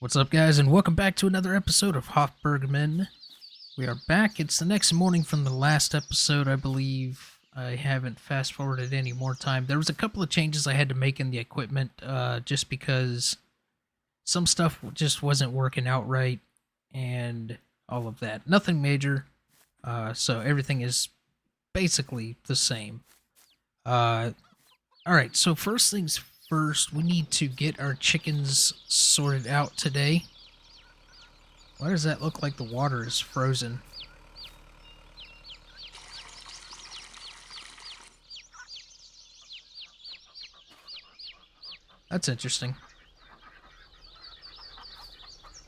What's up, guys, and welcome back to another episode of Hof Bergmann. We are back. It's the next morning from the last episode, I believe. I haven't fast-forwarded any more time. There was a couple of changes I had to make in the equipment, just because some stuff just wasn't working out right, and all of that. Nothing major, so everything is basically the same. Alright, so first things first, we need to get our chickens sorted out today. Why does that look like the water is frozen? That's interesting.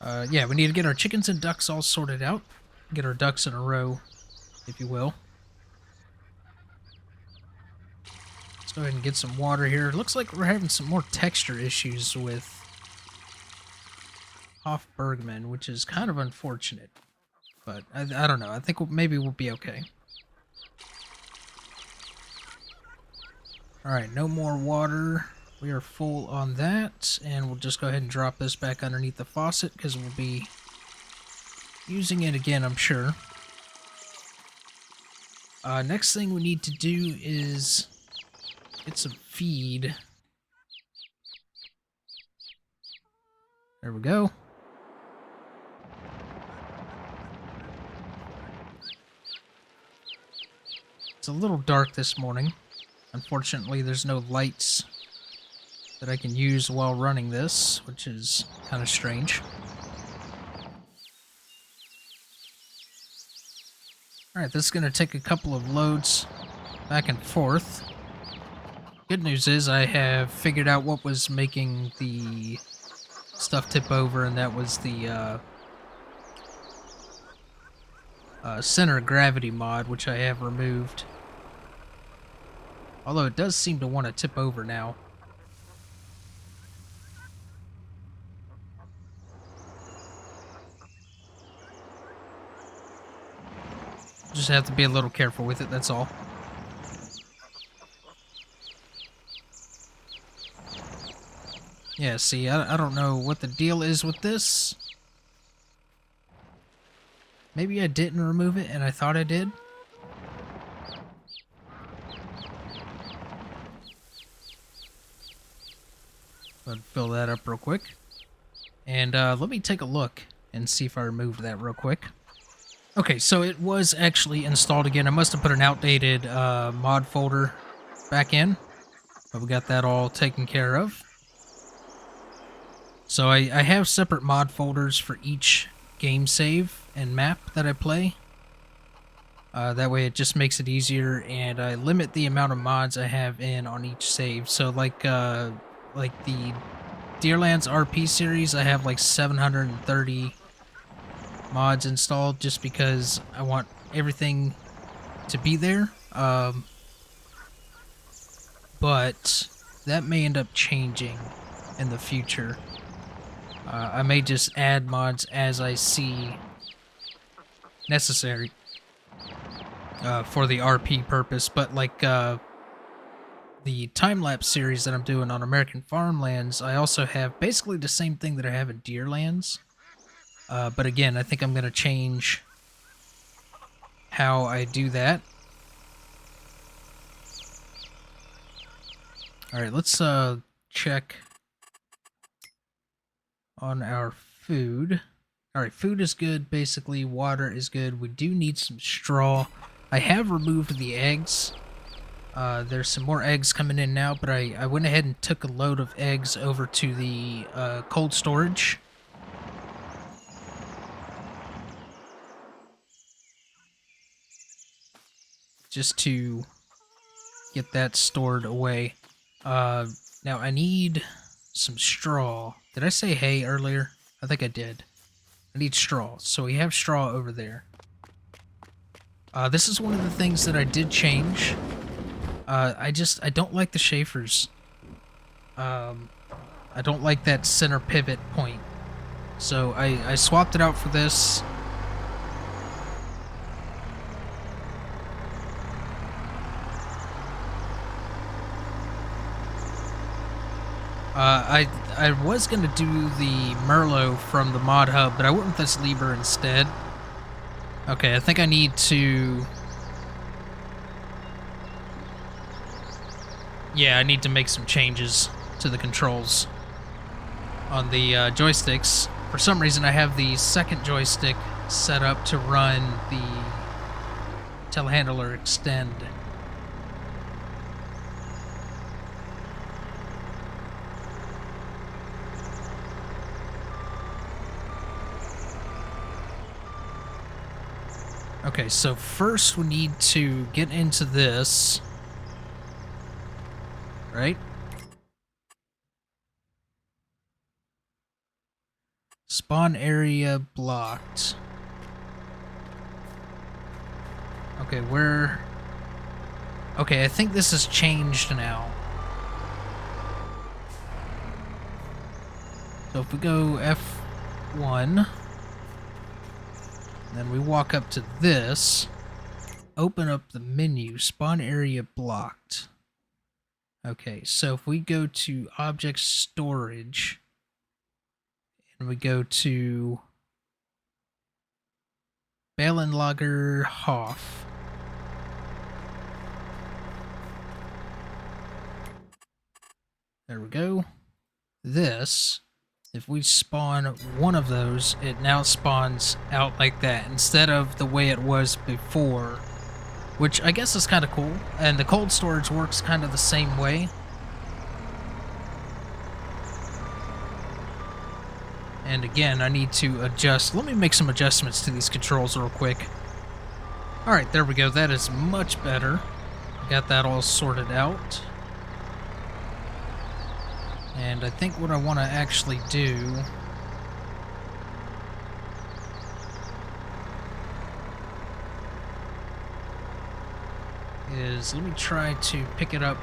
Yeah, we need to get our chickens and ducks all sorted out. Get our ducks in a row, if you will. Let's go ahead and get some water here. It looks like we're having some more texture issues with Hof Bergmann, which is kind of unfortunate. But I don't know. I think maybe we'll be okay. Alright, no more water. We are full on that, and we'll just go ahead and drop this back underneath the faucet because we'll be using it again, I'm sure. Next thing we need to do is get some feed. There we go. It's a little dark this morning. Unfortunately, there's no lights that I can use while running this, which is kind of strange. Alright, this is going to take a couple of loads back and forth. Good news is I have figured out what was making the stuff tip over, and that was the center of gravity mod, which I have removed. Although it does seem to want to tip over now. Just have to be a little careful with it, that's all. Yeah, see, I don't know what the deal is with this. Maybe I didn't remove it and I thought I did. I'll fill that up real quick. And let me take a look and see if I removed that real quick. Okay, so it was actually installed again. I must have put an outdated mod folder back in, but we got that all taken care of. So I have separate mod folders for each game save and map that I play. That way it just makes it easier, and I limit the amount of mods I have in on each save. So like the Deerlands RP series, I have like 730 mods installed just because I want everything to be there. But that may end up changing in the future. I may just add mods as I see necessary for the RP purpose, but like the time-lapse series that I'm doing on American Farmlands, I also have basically the same thing that I have in Deerlands. But again, I think I'm going to change how I do that. Alright, let's check on our food. Alright, food is good, basically. Water is good. We do need some straw. I have removed the eggs. There's some more eggs coming in now, but I went ahead and took a load of eggs over to the cold storage. Just to get that stored away. Now I need some straw. Did I say hay earlier? I think I did. I need straw. So we have straw over there. This is one of the things that I did change. I don't like the Schaefers. I don't like that center pivot point. So I swapped it out for this. I was going to do the Merlot from the mod hub, but I went with this Liebherr instead. Okay, I think I need to... Yeah, I need to make some changes to the controls on the joysticks. For some reason, I have the second joystick set up to run the telehandler extend. Okay, so first we need to get into this, right? Spawn area blocked. Okay, where... Okay, I think this has changed now. So if we go F1, then we walk up to this, open up the menu, spawn area blocked. Okay, so if we go to object storage, and we go to Ballenlager Hof. There we go. This, if we spawn one of those, it now spawns out like that instead of the way it was before, which I guess is kind of cool. And the cold storage works kind of the same way. And again, I need to adjust. Let me make some adjustments to these controls real quick. Alright, there we go. That is much better. Got that all sorted out. And I think what I want to actually do is, let me try to pick it up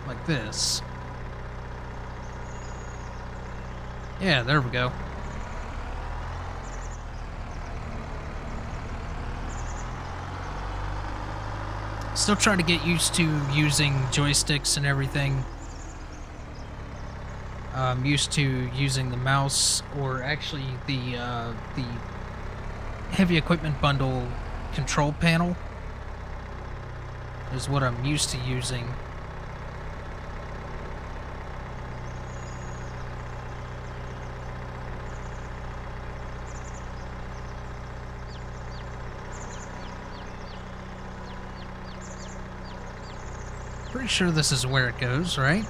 like this. Yeah, there we go. Still trying to get used to using joysticks and everything. I'm used to using the mouse, or actually the heavy equipment bundle control panel is what I'm used to using. Pretty sure this is where it goes, right?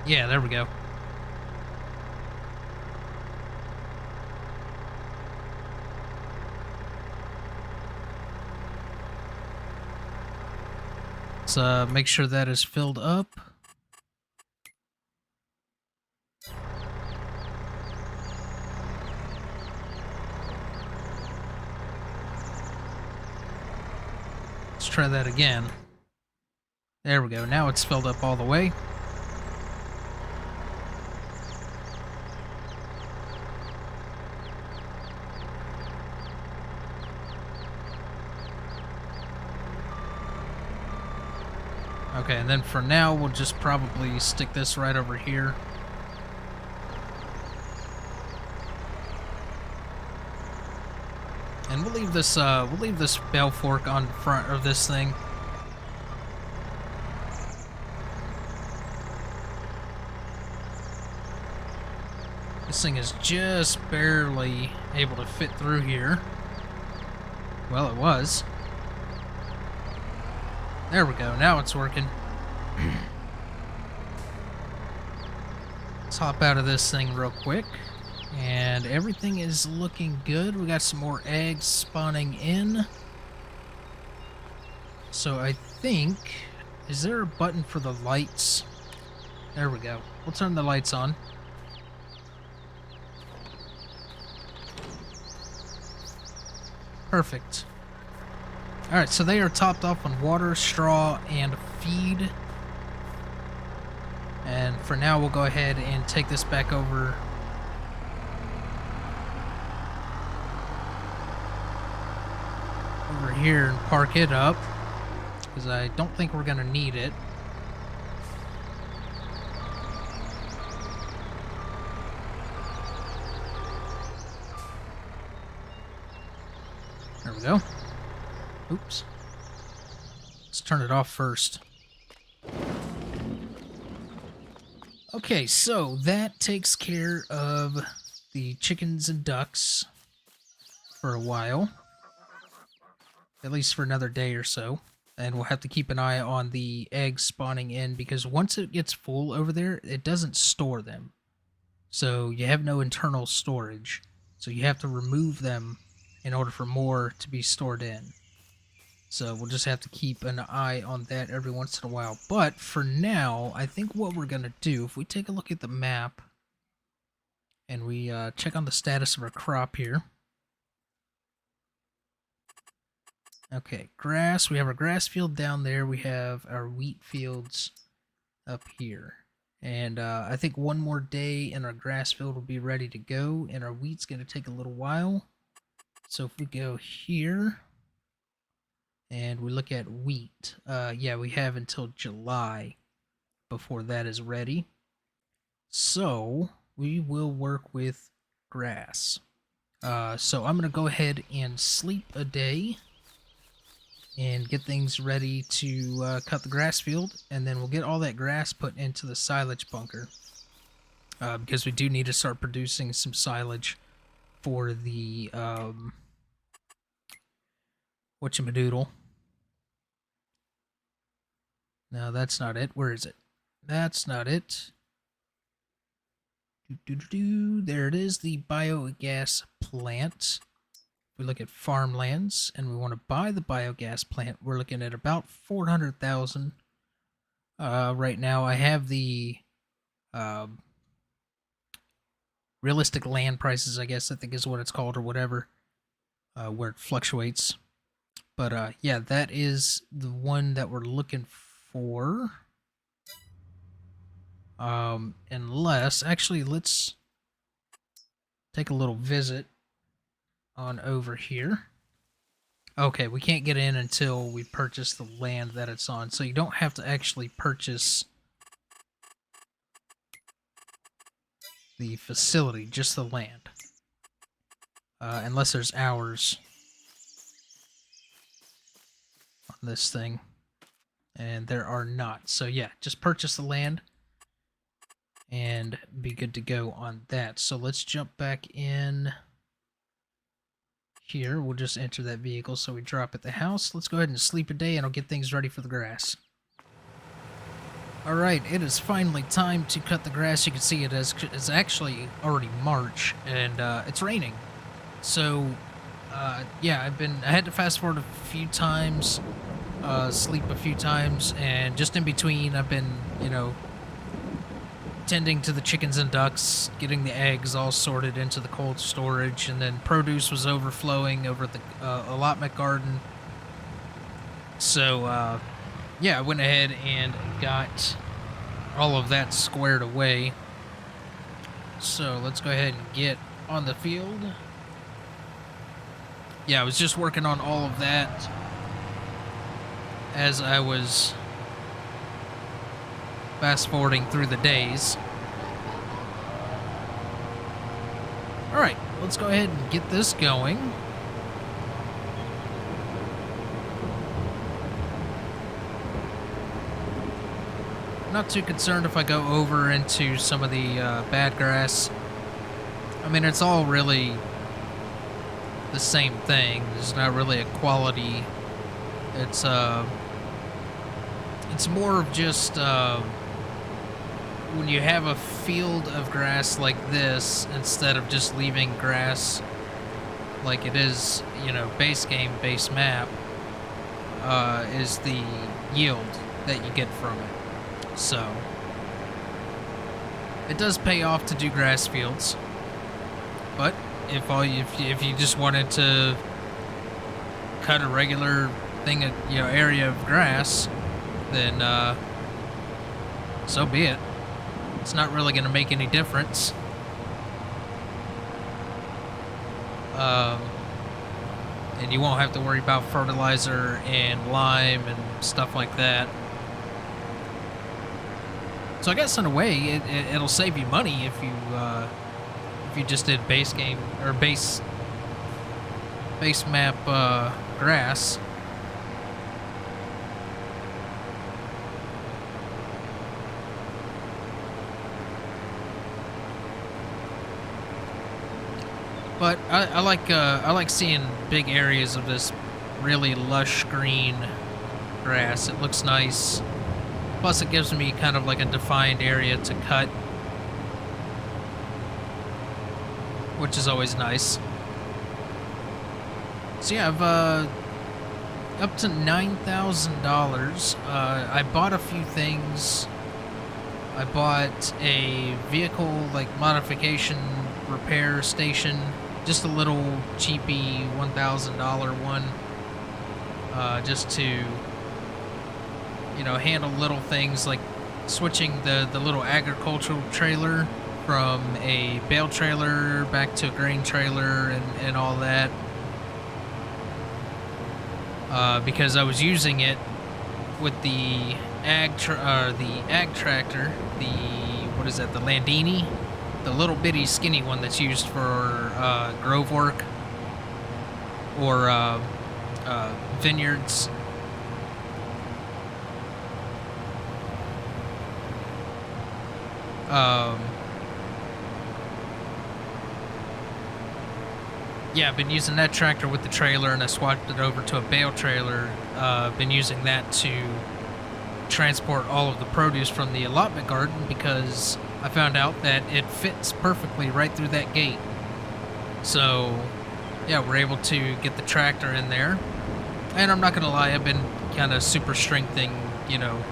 Yeah, there we go. Let's make sure that is filled up. Let's try that again. There we go. Now it's filled up all the way. Okay, and then for now, we'll just probably stick this right over here. And we'll leave this bell fork on front of this thing. This thing is just barely able to fit through here. Well, it was. There we go, now it's working. Let's hop out of this thing real quick. And everything is looking good. We got some more eggs spawning in. So I think... Is there a button for the lights? There we go. We'll turn the lights on. Perfect. Alright, so they are topped off on water, straw, and feed. And for now, we'll go ahead and take this back over. over here and park it up, because I don't think we're gonna need it. There we go. Oops. Let's turn it off first. Okay, so that takes care of the chickens and ducks for a while. At least for another day or so. And we'll have to keep an eye on the eggs spawning in, because once it gets full over there, it doesn't store them. So you have no internal storage. So you have to remove them in order for more to be stored in. So we'll just have to keep an eye on that every once in a while. But for now, I think what we're going to do, if we take a look at the map and we check on the status of our crop here. Okay, grass. We have our grass field down there. We have our wheat fields up here. And I think one more day and our grass field will be ready to go. And our wheat's going to take a little while. So if we go here and we look at wheat, yeah, we have until July before that is ready. So we will work with grass. So I'm going to go ahead and sleep a day and get things ready to cut the grass field, and then we'll get all that grass put into the silage bunker, because we do need to start producing some silage for the whatchamadoodle. No, that's not it. Where is it? That's not it. There it is, the biogas plant. We look at farmlands and we want to buy the biogas plant. We're looking at about 400,000 right now. I have the realistic land prices, I guess I think is what it's called, or whatever, where it fluctuates. But yeah, that is the one that we're looking for. Unless, actually, let's take a little visit on over here. Okay, we can't get in until we purchase the land that it's on, so you don't have to actually purchase the facility, just the land. Unless there's hours on this thing, and there are not. So yeah, just purchase the land and be good to go on that. So let's jump back in here. We'll just enter that vehicle so we drop at the house. Let's go ahead and sleep a day and I'll get things ready for the grass. Alright, it is finally time to cut the grass. You can see it's actually already March and it's raining. So yeah, I had to fast forward a few times, sleep a few times, and just in between I've been, you know, tending to the chickens and ducks, getting the eggs all sorted into the cold storage, and then produce was overflowing over at the allotment garden. So yeah, I went ahead and got all of that squared away. So let's go ahead and get on the field. Yeah, I was just working on all of that as I was fast forwarding through the days. Alright, let's go ahead and get this going. I'm not too concerned if I go over into some of the bad grass. I mean, it's all really the same thing. There's not really a quality. It's more of just when you have a field of grass like this, instead of just leaving grass like it is, you know, base game, base map, is the yield that you get from it. So it does pay off to do grass fields, but if you just wanted to cut a regular thing, you know, area of grass, then so be it. It's not really going to make any difference. and you won't have to worry about fertilizer and lime and stuff like that. So I guess in a way, it'll save you money if you just did base game or base map grass. But I like seeing big areas of this really lush green grass. It looks nice. Plus, it gives me kind of like a defined area to cut, which is always nice. So yeah, I've up to $9,000. I bought a few things. I bought a vehicle like modification repair station, just a little cheapy $1,000 one, just to, you know, handle little things like switching the little agricultural trailer from a bale trailer back to a grain trailer and all that. Because I was using it with the ag tractor, what is that, the Landini, the little bitty skinny one that's used for grove work or vineyards. Yeah, I've been using that tractor with the trailer, and I swapped it over to a bale trailer. Been using that to transport all of the produce from the allotment garden because I found out that it fits perfectly right through that gate. So, yeah, we're able to get the tractor in there. And I'm not going to lie, I've been kind of super strengthening, you know,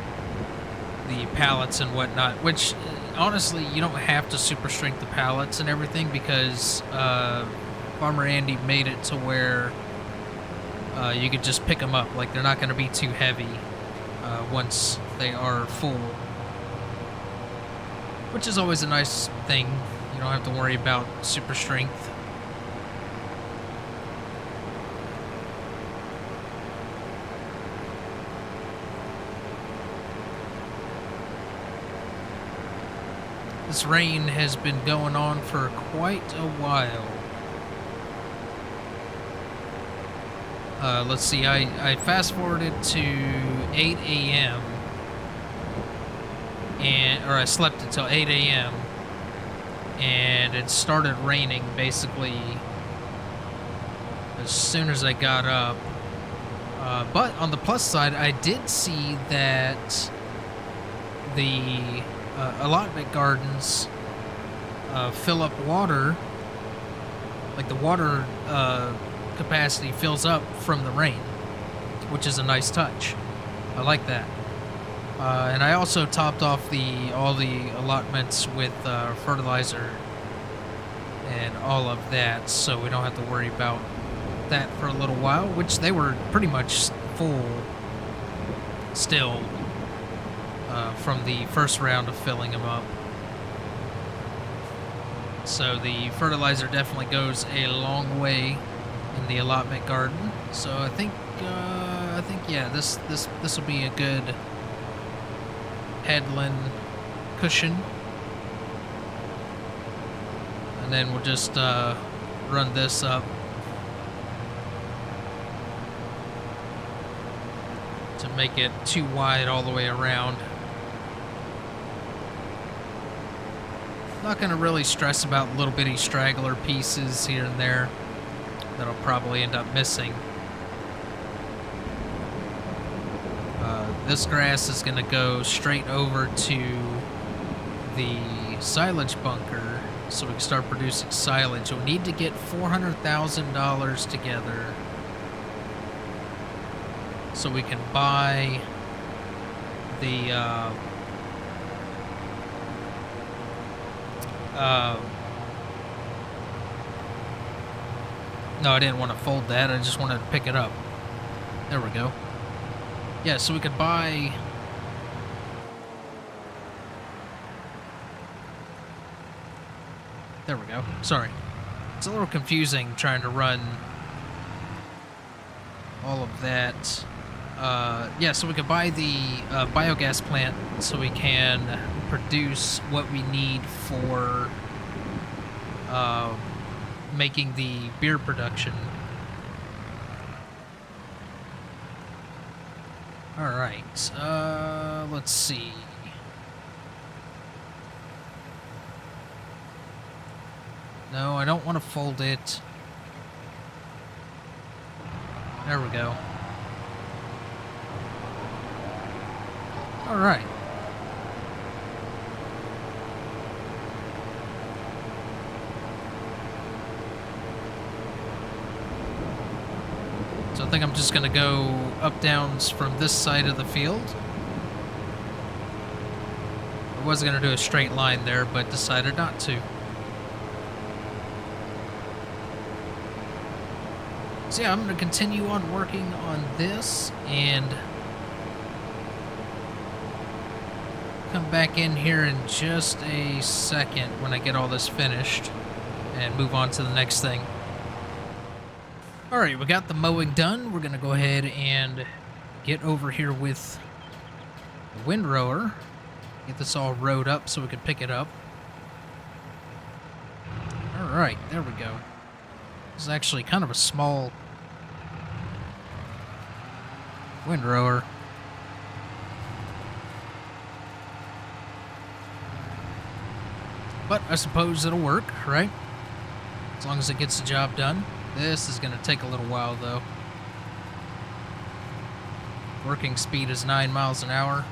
the pallets and whatnot, which honestly, you don't have to super strength the pallets and everything because Farmer Andy made it to where you could just pick them up. Like, they're not going to be too heavy once they are full, which is always a nice thing. You don't have to worry about super strength. This rain has been going on for quite a while. Let's see, I fast forwarded to 8 a.m. or I slept until 8 a.m. and it started raining basically as soon as I got up. But on the plus side, I did see that the allotment gardens fill up water, like the water capacity fills up from the rain, which is a nice touch. I like that. And I also topped off all the allotments with fertilizer and all of that, so we don't have to worry about that for a little while, which they were pretty much full still from the first round of filling them up. So the fertilizer definitely goes a long way in the allotment garden. So I think yeah, this will be a good headland cushion, and then we'll just run this up to make it too wide all the way around. Not going to really stress about little bitty straggler pieces here and there that I'll probably end up missing. This grass is going to go straight over to the silage bunker so we can start producing silage. We'll need to get $400,000 together so we can buy the no, I didn't want to fold that. I just wanted to pick it up. There we go. Yeah, so we could buy... There we go. Sorry. It's a little confusing trying to run all of that. Yeah, so we could buy the biogas plant so we can produce what we need for uh, making the beer production. All right, let's see. No, I don't want to fold it. There we go. All right. So I think I'm just gonna go up downs from this side of the field. I was gonna do a straight line there, but decided not to. So yeah, I'm gonna continue on working on this and come back in here in just a second when I get all this finished and move on to the next thing. All right, we got the mowing done. We're gonna go ahead and get over here with the windrower. Get this all rowed up so we can pick it up. All right, there we go. This is actually kind of a small windrower. But I suppose it'll work, right? As long as it gets the job done. This is going to take a little while, though. Working speed is 9 miles an hour.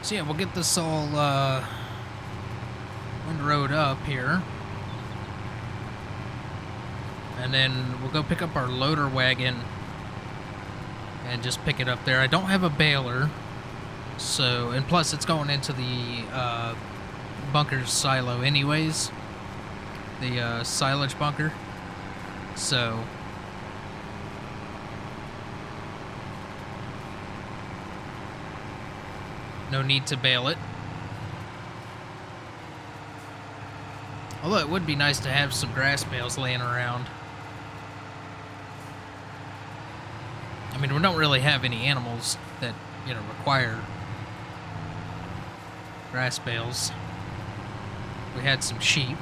So yeah, we'll get this all windrowed up here. And then we'll go pick up our loader wagon and just pick it up there. I don't have a baler, so, and plus it's going into the bunker's silo anyways, the silage bunker, so no need to bale it. Although it would be nice to have some grass bales laying around. I mean, we don't really have any animals that, you know, require grass bales. We had some sheep.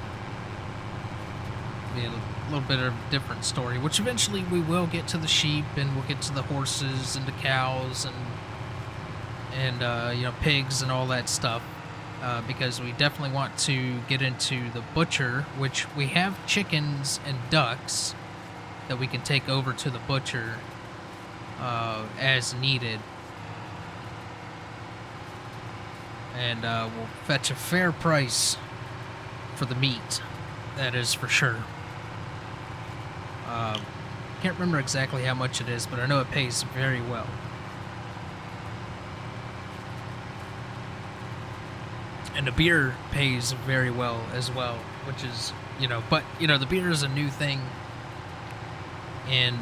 Be a little bit of a different story, which eventually we will get to the sheep, and we'll get to the horses and the cows and you know, pigs and all that stuff. Because we definitely want to get into the butcher, which we have chickens and ducks that we can take over to the butcher as needed. And we'll fetch a fair price for the meat, that is for sure. Can't remember exactly how much it is, but I know it pays very well. And the beer pays very well as well, which is, you know, but, you know, the beer is a new thing in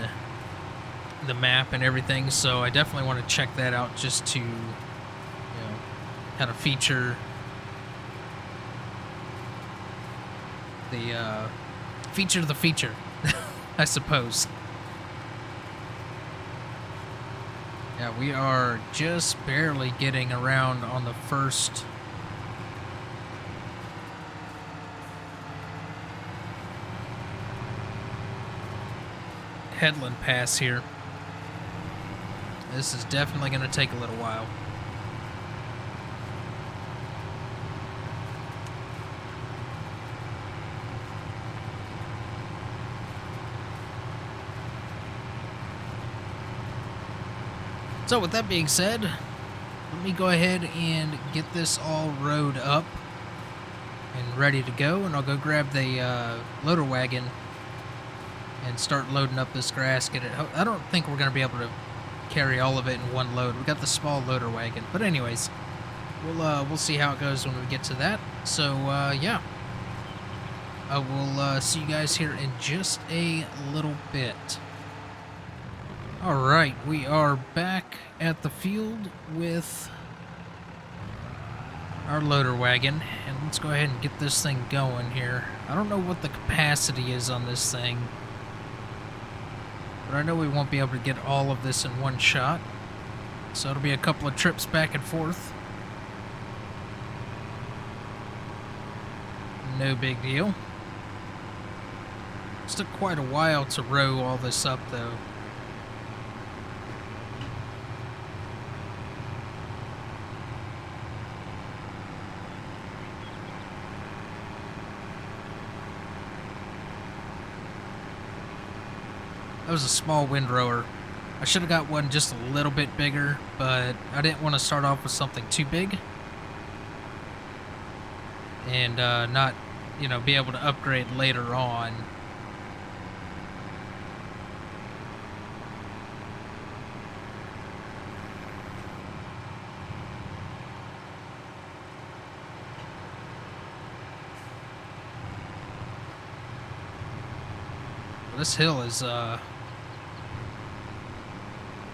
the map and everything, so I definitely want to check that out just to, you know, kind of feature the feature, I suppose. Yeah, we are just barely getting around on the first headland pass here. This is definitely going to take a little while. So with that being said, let me go ahead and get this all rowed up and ready to go, and I'll go grab the loader wagon and start loading up this grass. I don't think we're going to be able to carry all of it in one load. We got the small loader wagon, but anyways, we'll see how it goes when we get to that. So yeah, I will see you guys here in just a little bit. All right, we are back at the field with our loader wagon, and let's go ahead and get this thing going here. I don't know what the capacity is on this thing, but I know we won't be able to get all of this in one shot, so it'll be a couple of trips back and forth. No big deal. It took quite a while to row all this up, though. That was a small windrower. I should have got one just a little bit bigger, but I didn't want to start off with something too big and not, be able to upgrade later on. This hill is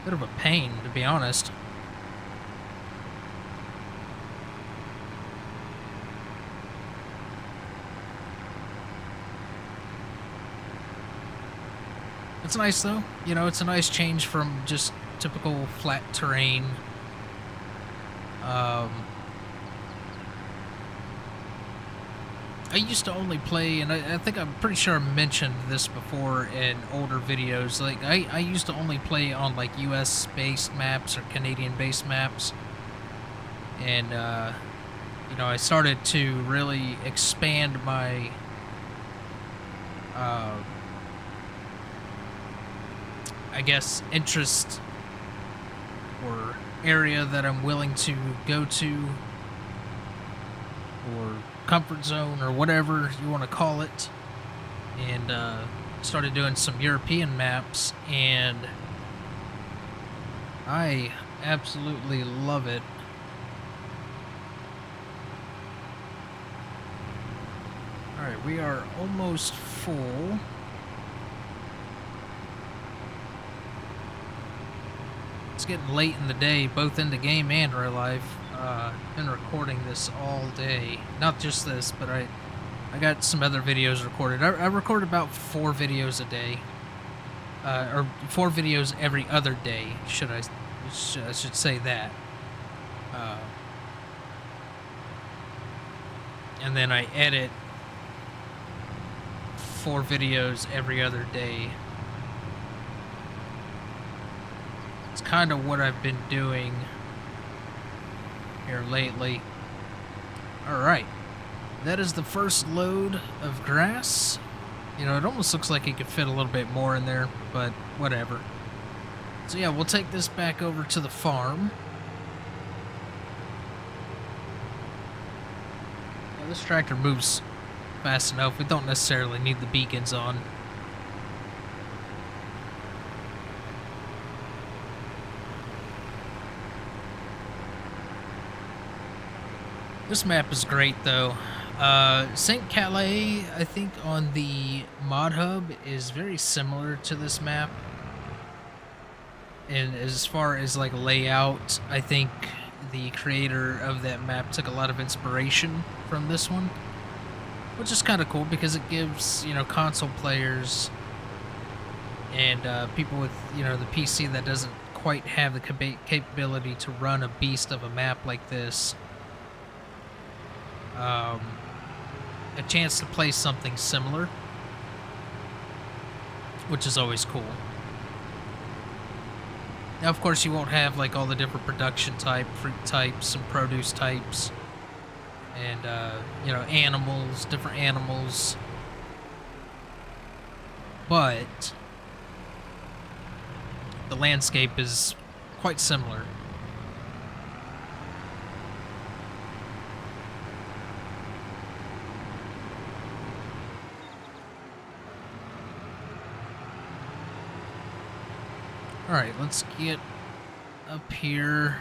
bit of a pain, to be honest. It's nice though, it's a nice change from just typical flat terrain. I used to only play, and I think I'm pretty sure I mentioned this before in older videos, like, I used to only play on, like, US-based maps or Canadian-based maps, and, I started to really expand my, I guess, interest or area that I'm willing to go to, or comfort zone, or whatever you want to call it, and started doing some European maps, and I absolutely love it. Alright, we are almost full. It's getting late in the day, both in the game and real life. Been recording this all day. Not just this, but I got some other videos recorded. I record about 4 videos a day. Or 4 videos every other day, I should say that. And then I edit 4 videos every other day. It's kind of what I've been doing here lately. Alright, that is the first load of grass. It almost looks like it could fit a little bit more in there, but whatever. So yeah, we'll take this back over to the farm. Now, this tractor moves fast enough. We don't necessarily need the beacons on. This map is great, though. St. Calais, I think, on the mod hub is very similar to this map. And as far as, like, layout, I think the creator of that map took a lot of inspiration from this one. Which is kind of cool, because it gives, console players and people with, the PC that doesn't quite have the capability to run a beast of a map like this, a chance to play something similar, which is always cool. Now, of course, you won't have like all the different production type, fruit types, and produce types, and animals, different animals, but the landscape is quite similar. Alright, let's get up here.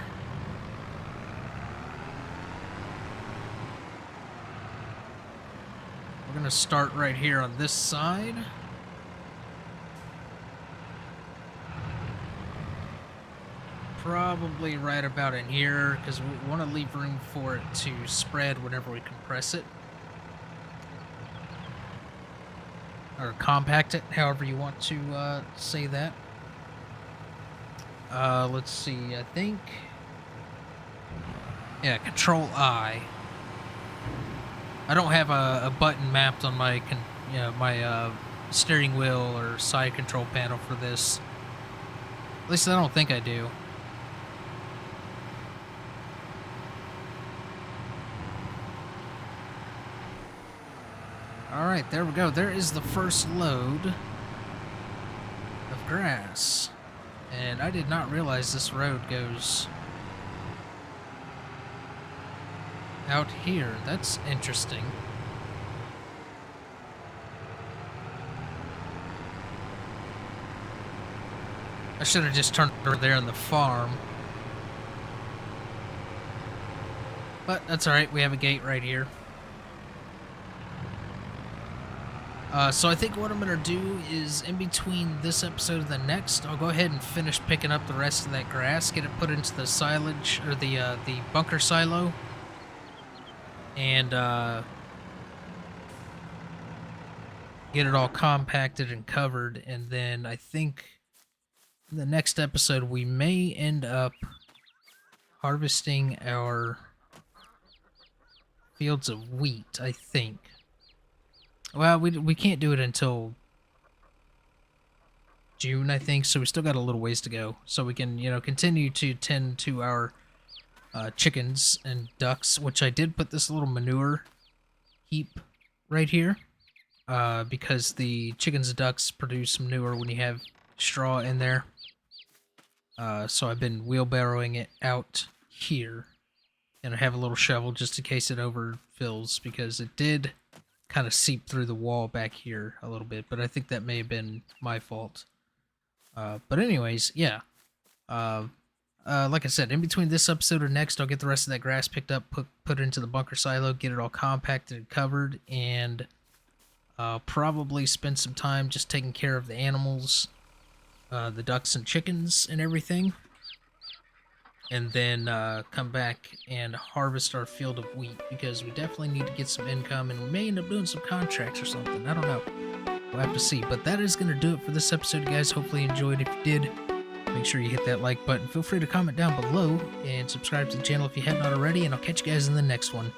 We're going to start right here on this side. probably right about in here, because we want to leave room for it to spread whenever we compress it. Or compact it, however you want to say that. Let's see, I think... Yeah, Control I. I don't have a button mapped on my steering wheel or side control panel for this. At least I don't think I do. Alright, there we go. There is the first load of grass. And I did not realize this road goes out here. That's interesting. I should have just turned over there in the farm. But that's alright, we have a gate right here. So I think what I'm going to do is, in between this episode and the next, I'll go ahead and finish picking up the rest of that grass, get it put into the silage, or the bunker silo, and get it all compacted and covered, and then I think in the next episode we may end up harvesting our fields of wheat, I think. Well, we can't do it until June, I think, so we still got a little ways to go. So we can, continue to tend to our chickens and ducks, which I did put this little manure heap right here, because the chickens and ducks produce manure when you have straw in there. So I've been wheelbarrowing it out here, and I have a little shovel just in case it overfills, because it did kind of seep through the wall back here a little bit, but I think that may have been my fault. But anyways, yeah. Like I said, in between this episode or next, I'll get the rest of that grass picked up, put it into the bunker silo, get it all compacted and covered, and probably spend some time just taking care of the animals, the ducks and chickens and everything, and then come back and harvest our field of wheat, because we definitely need to get some income, and we may end up doing some contracts or something. I don't know. We'll have to see. But that is going to do it for this episode, guys. Hopefully you enjoyed. If you did, make sure you hit that like button. Feel free to comment down below and subscribe to the channel if you have not already, and I'll catch you guys in the next one.